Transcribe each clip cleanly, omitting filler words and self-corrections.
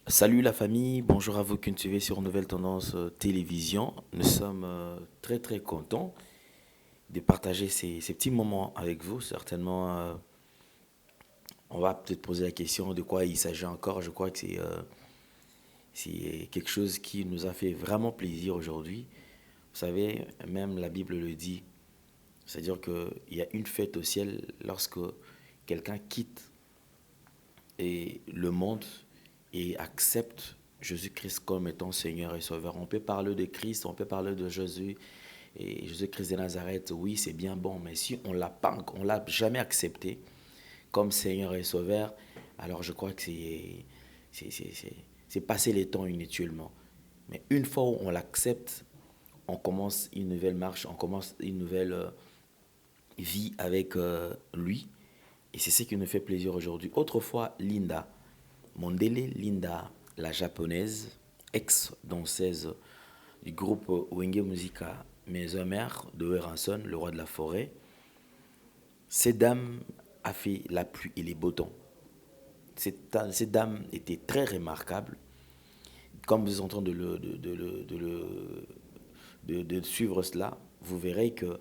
Salut la famille, bonjour à vous qui nous suivez sur Nouvelle Tendance Télévision. Nous sommes très très contents de partager ces petits moments avec vous. Certainement, on va peut-être poser la question de quoi il s'agit encore. Je crois que c'est quelque chose qui nous a fait vraiment plaisir aujourd'hui. Vous savez, même la Bible le dit. C'est-à-dire qu'il y a une fête au ciel lorsque quelqu'un quitte le monde et accepte Jésus-Christ comme étant Seigneur et Sauveur. On peut parler de Christ, on peut parler de Jésus et Jésus-Christ de Nazareth. Oui, c'est bien bon, mais si on l'a jamais accepté comme Seigneur et Sauveur, alors je crois que c'est passer les temps inutilement. Mais une fois où on l'accepte, on commence une nouvelle marche, on commence une nouvelle vie avec lui. Et c'est ce qui nous fait plaisir aujourd'hui. Autrefois, Linda, Mondele Linda, la japonaise, ex-danseuse du groupe Wenge Musica Maison Mère de Weranson, le roi de la forêt, cette dame a fait la pluie et les beaux temps. Cette dame était très remarquable. Comme vous êtes en train de suivre cela, vous verrez que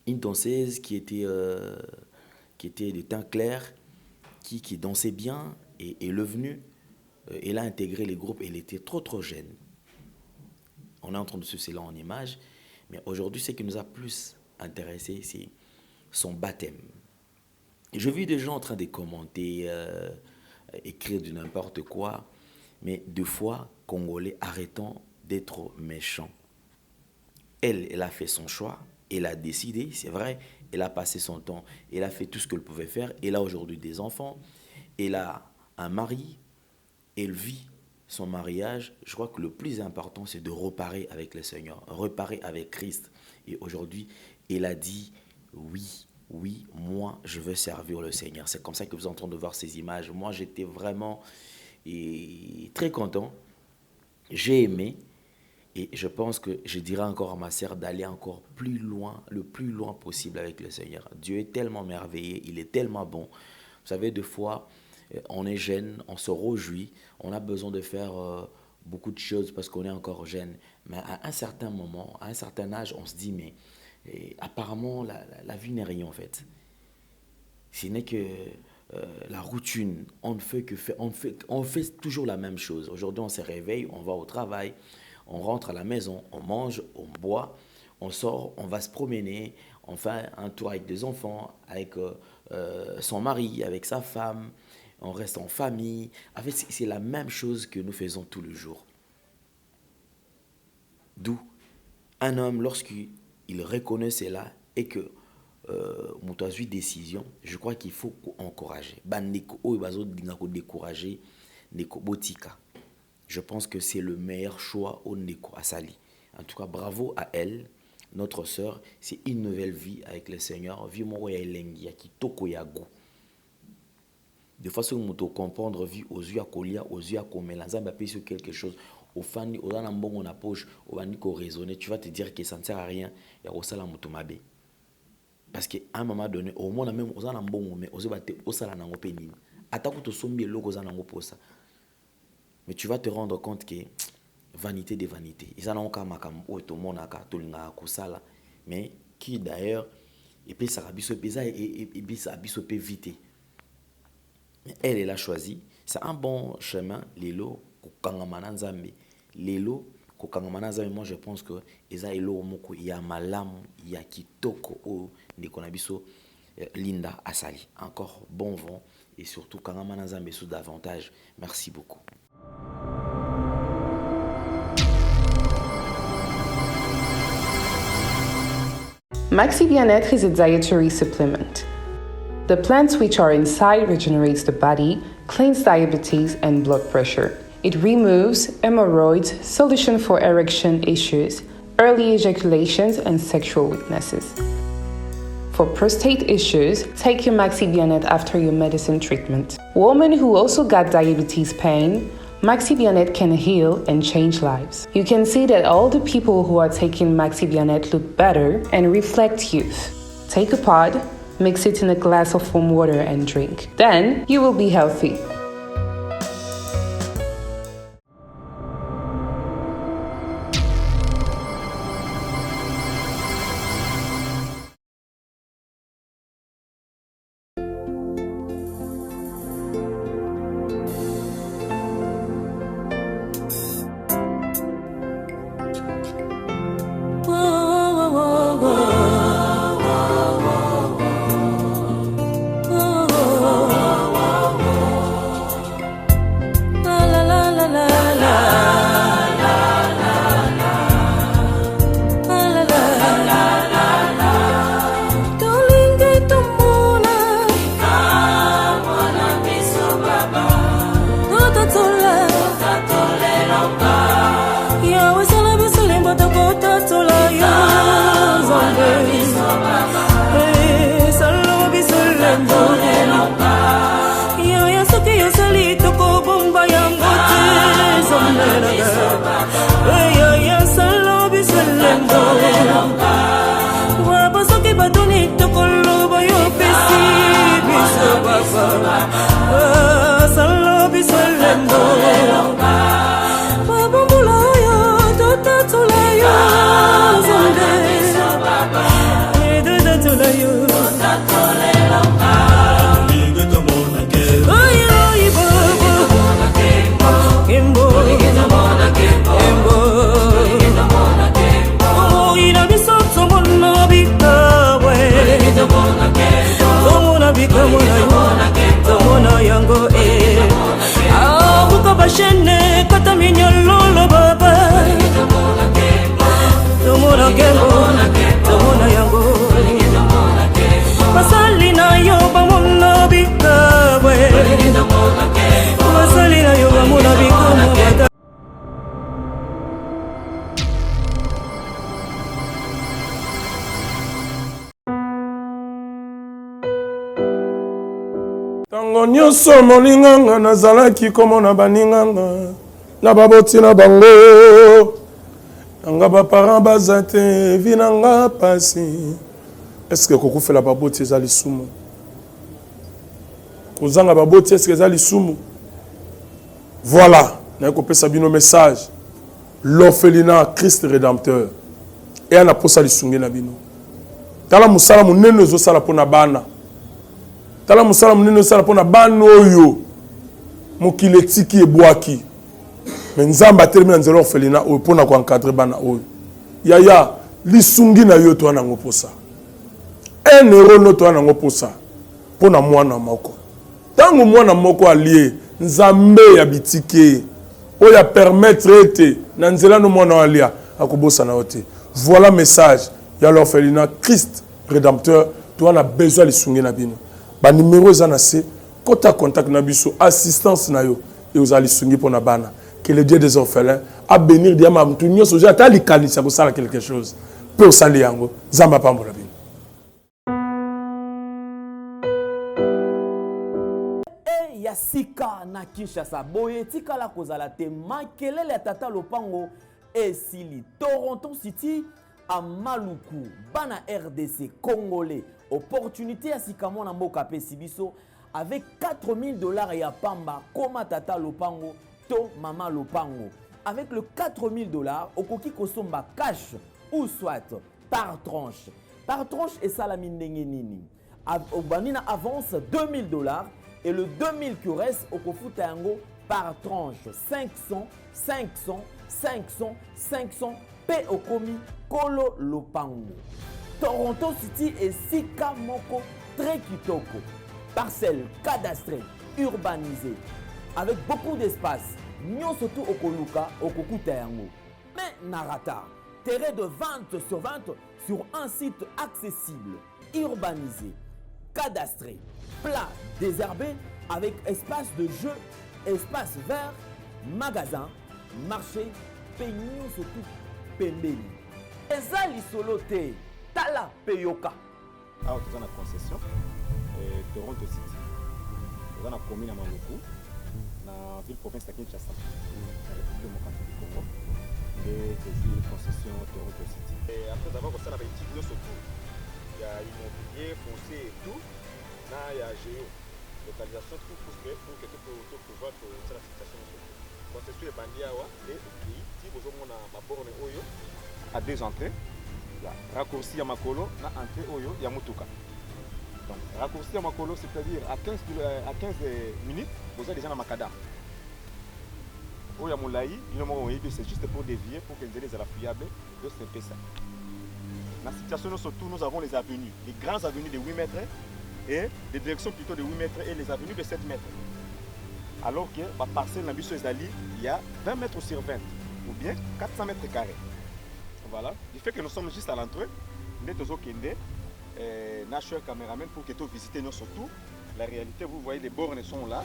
une danseuse qui était de teint clair, qui dansait bien, et est venue, elle a intégré les groupes, elle était trop jeune. On est en train de suivre cela en image, mais aujourd'hui, ce qui nous a plus intéressé, c'est son baptême. Et je vis des gens en train de commenter, écrire du n'importe quoi, mais deux fois, Congolais, arrêtons d'être méchants. Elle a fait son choix, elle a décidé, c'est vrai, elle a passé son temps, elle a fait tout ce qu'elle pouvait faire, elle a aujourd'hui des enfants, elle a un mari, elle vit son mariage. Je crois que le plus important, c'est de reparer avec le Seigneur, reparer avec Christ. Et aujourd'hui, elle a dit, oui, oui, moi, je veux servir le Seigneur. C'est comme ça que vous êtes en train de voir ces images. Moi, j'étais vraiment très content. J'ai aimé. Et je pense que je dirais encore à ma sœur d'aller encore plus loin, le plus loin possible avec le Seigneur. Dieu est tellement merveilleux, il est tellement bon. Vous savez, des fois, on est jeune, on se réjouit, on a besoin de faire beaucoup de choses parce qu'on est encore jeune. Mais à un certain moment, à un certain âge, on se dit, mais apparemment, la vie n'est rien en fait. Ce n'est que la routine. On ne fait que faire, on fait toujours la même chose. Aujourd'hui, on se réveille, on va au travail, on rentre à la maison, on mange, on boit, on sort, on va se promener, on fait un tour avec des enfants, avec son mari, avec sa femme, on reste en famille. En fait, c'est la même chose que nous faisons tous les jours. D'où un homme, lorsqu'il reconnaît cela et que moto a une décision, je crois qu'il faut encourager. Bandeko oyo bazo dinga ko décourager ndeko botika. Je pense que c'est le meilleur choix au ndeko asali. En tout cas, bravo à elle, notre sœur, c'est une nouvelle vie avec le Seigneur, vie moko ya elengi ya kitoko ya goût. De façon moto comprendre vie aux yeux à kolia, aux yeux à komela, nzambe apesi sur quelque chose. Au fani, au dans mbongo na poche, au bandi ko raisonner, tu vas te dire que ça ne sert à rien, ya kosala moto mabe. Parce qu'à un moment donné, au moins même aux en bon mais aux battre au salon en opening. Attaque to sombi logo aux en pour ça. Mais tu vas te rendre compte que vanité des vanités. Ils en ont qu'à makam ou tout le monde a qu'à tout le monde mais qui d'ailleurs et puis ça rabisso pesa et puis ça rabisso peut vite. Mais elle a choisi. C'est un bon chemin. Lelo kukangamana nzambe. Lelo kokangamana nzambe. Moi je pense que eza elo moko ya malamu ya kitoko o ndeko na biso Linda Asali. Encore bon vent et surtout kangamana nzambe sous davantage. Merci beaucoup. Maxi Bien-être is a dietary supplement. The plants which are inside regenerates the body, cleans diabetes and blood pressure. It removes hemorrhoids, solution for erection issues, early ejaculations and sexual weaknesses. For prostate issues, take your Maxi Bien-être after your medicine treatment. Women who also got diabetes pain, Maxi Bien-être can heal and change lives. You can see that all the people who are taking Maxi Bien-être look better and reflect youth. Take a pod, mix it in a glass of warm water and drink. Then you will be healthy. Wabosoki batuni tokolo boyo pesi biso baba. Salo biso lendo. Babambula yo totatula yo zonde. Totatula yo. Tomona yango buka bashene kata minyololo baba. Tomona kengo, tomona yango basali na yo bamona bikabwe. Basali na yo bamona bikabwe. Tango nyonso molinganga nazalaki komona baninganga na baboti na bango nanga baparent baza te vi nanga pasi. Eske kokufela baboti eza lisumu? Kozanga baboti eske eza lisumu? Voilà, naye kopesa bino message. L'orphelinat Christ rédempteur e ana posa lisunge na bino. Tala musala munene ezosala mpona bana. Tala musala munene osala mpona bana oyo mokili etiki ebwaki. Me nzambe atelemi na nzela orphelinat oyo mpona koencadre bana oyo. Yaya lisungi na yo toa nango posa. Un euro no toa nango posa mpona mwana moko. Tango mwana moko alie nzambe ya bitike oyo ya permettre ete na nzela no mwana alia akobosa na ote. Voilà message ya l'orphelinat Christ rédempteur toa na besoin lisungi na bino. Ba numéro eza na se kota contact na biso assistance na yo et aux alisungi pour na bana. Que le Dieu des orphelins a bénir diama mtu nyoso ja tali kanisa ko sala quelque chose pe osali yango zamba pambola bino. Ya sika na Kinshasa boye tikala kozala te makelele ya tata lopango esili Toronto City à Maluku bana RDC congolais opportunité à sikamo na mboka pe sibiso avec $4000 ya pamba koma tata lopango to mama lopango avec le $4000 okoki kosomba cash ou soit par tranche et salami ndenge nini obanina avance $2000 et le 2000 qui reste au kofuta yango par tranche 500 pe okomi kolo lopango. Toronto City et sika moko très kitoko. Parcelle cadastrée, urbanisée, avec beaucoup d'espace. Nyon surtout okoluka okokuta yango. Mais narata, terrain de vente sur un site accessible, urbanisé, cadastré, plat, désherbé, avec espace de jeu, espace vert, magasin, marché, peignon surtout pembeni. Ezali solo te, tala peyoka. Alors tu as une concession Toronto City. Tu as une commune à Maluku, dans la ville province de Kinshasa, dans la République démocratique du Congo. Et une concession Toronto City. Et après avoir fait la petite surtout, il y a immobilier, foncier et tout. Là, il y a géo, localisation, tout pour que tu puisses pouvoir faire la situation. Concession est bandit et puis si vous avez une borne Oyo à deux entrées, raccourci à Makolo, na entrée Oyo, il y a Mutuka. Donc, raccourci à Makolo, c'est-à-dire à 15 minutes, vous avez déjà dans Makada. Oyo Moulaï, c'est juste pour dévier, pour que les élèves soient fiables, de c'est ça. Dans la situation, surtout, nous avons les avenues, les grandes avenues de 8 mètres et des directions plutôt de 8 mètres et les avenues de 7 mètres. Alors que la parcelle dans il y a 20 mètres sur 20 ou bien 400 mètres carrés. Voilà. Du fait que nous sommes juste à l'entrée, nous sommes National Cameraman pour que tu visites nous surtout. La réalité, vous voyez, les bornes sont là,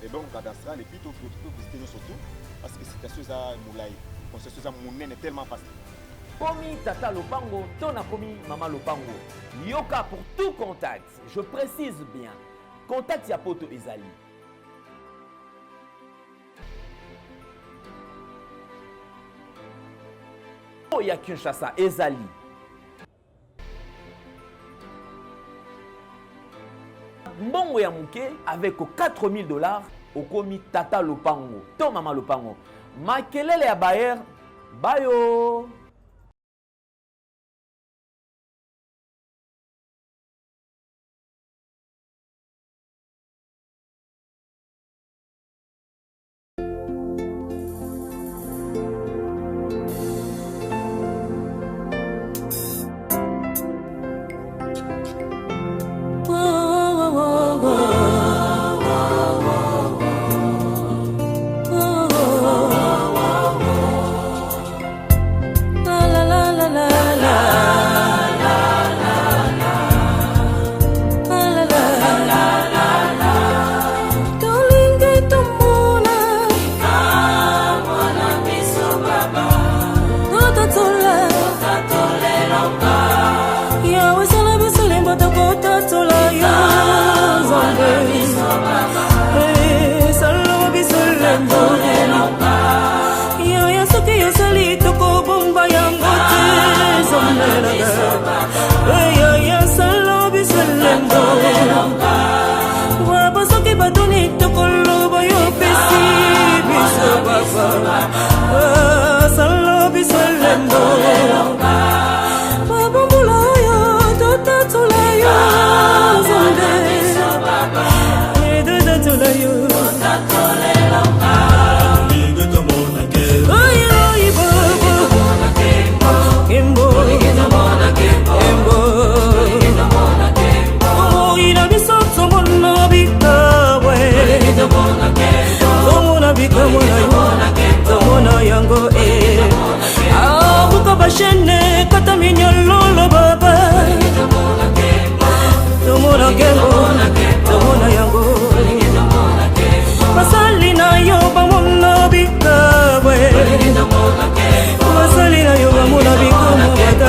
les bornes cadastrales, et puis tu peux visiter nous surtout parce que c'est quelque chose à Moulaï. C'est quelque chose à Mounen est tellement facile. Komi tata lopango, tona komi mama lopango. Yoka pour tout contact. Je précise bien. Contact ya poto ezali. ya Kinshasa ezali mbongo ya muke avec $4000 okomi tata lopango to mama lopango makelele ya bayer bayo. Tomona yango